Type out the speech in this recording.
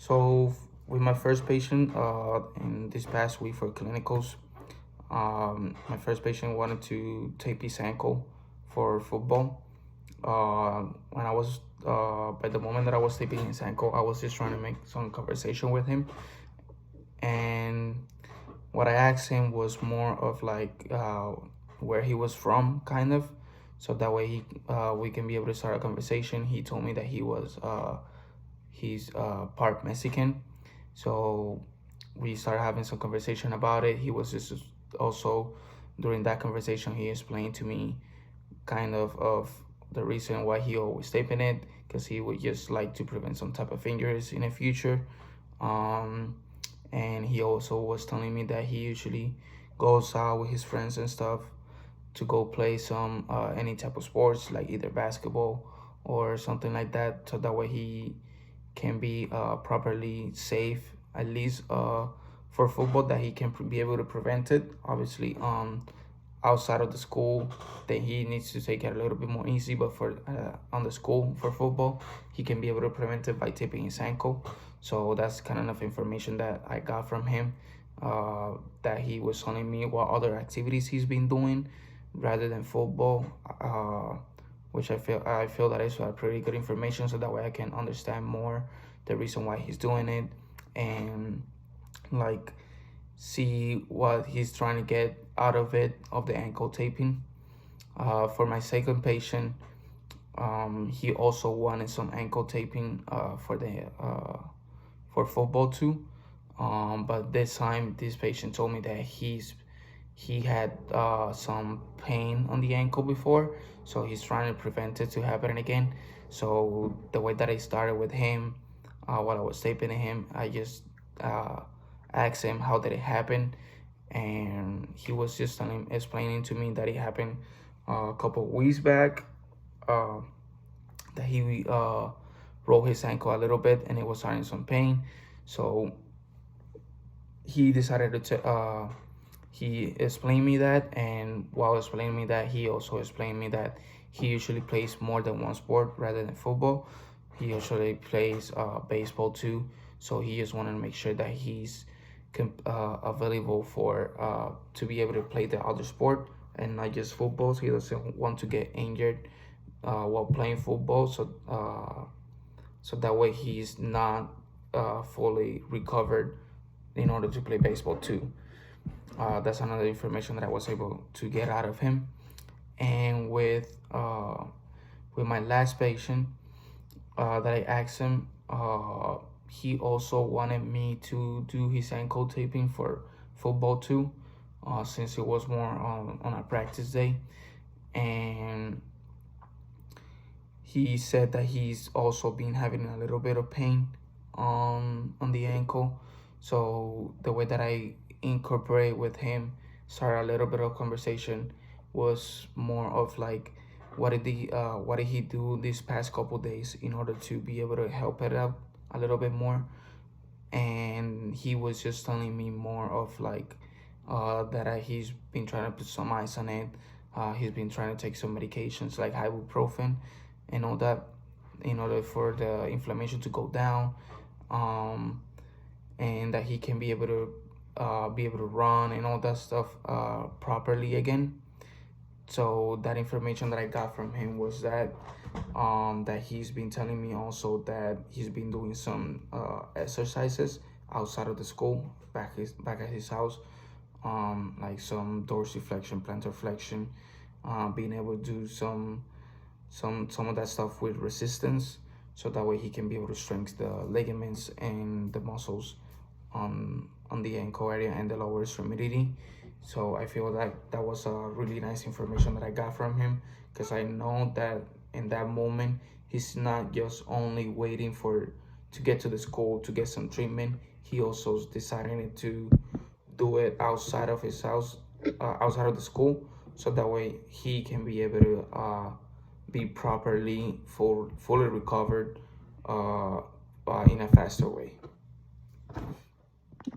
So with my first patient in this past week for clinicals, my first patient wanted to tape his ankle for football. When I was by the moment that I was taping his ankle, I was just trying to make some conversation with him, and what I asked him was more of like where he was from, kind of, so that way we can be able to start a conversation. He told me that he's part Mexican, so we started having some conversation about it. He was just also during that conversation he explained to me kind of the reason why he always taping it, because he would just like to prevent some type of injuries in the future. And he also was telling me that he usually goes out with his friends and stuff to go play some any type of sports, like either basketball or something like that, so that way he can be properly safe, at least for football, that he can be able to prevent it. Obviously, outside of the school, then he needs to take it a little bit more easy, but for on the school for football, he can be able to prevent it by taping his ankle. So that's kind of enough information that I got from him, that he was telling me what other activities he's been doing rather than football, which I feel that is pretty good information, so that way I can understand more the reason why he's doing it, and like see what he's trying to get out of it, of the ankle taping. For my second patient, he also wanted some ankle taping for football too. But this time, this patient told me that he had some pain on the ankle before, so he's trying to prevent it to happen again. So the way that I started with him, while I was taping him, I just asked him how did it happen, and he was just explaining to me that it happened a couple of weeks back. That he rolled his ankle a little bit and it was starting some pain, so he decided to he explained me that, and while explaining me that, he also explained me that he usually plays more than one sport rather than football. He usually plays baseball too, so he just wanted to make sure that he's available for to be able to play the other sport and not just football. So he doesn't want to get injured while playing football, so that way he's not fully recovered in order to play baseball too. That's another information that I was able to get out of him. And with my last patient that I asked him, he also wanted me to do his ankle taping for football too, since it was more on a practice day. And he said that he's also been having a little bit of pain on the ankle. So the way that I incorporate with him, start a little bit of conversation, was more of like, what did he do these past couple days in order to be able to help it out a little bit more. And he was just telling me more of like that he's been trying to put some ice on it. He's been trying to take some medications like ibuprofen and all that in order for the inflammation to go down, and that he can be able to run and all that stuff properly again. So that information that I got from him was that that he's been telling me also that he's been doing some exercises outside of the school, back at his house, like some dorsiflexion, plantar flexion, being able to do some of that stuff with resistance, so that way he can be able to strengthen the ligaments and the muscles on the ankle area and the lower extremity. So I feel like that was a really nice information that I got from him, because I know that in that moment he's not just only waiting to get to the school to get some treatment. He also decided to do it outside of his house, outside of the school, so that way he can be able to be properly fully recovered in a faster way.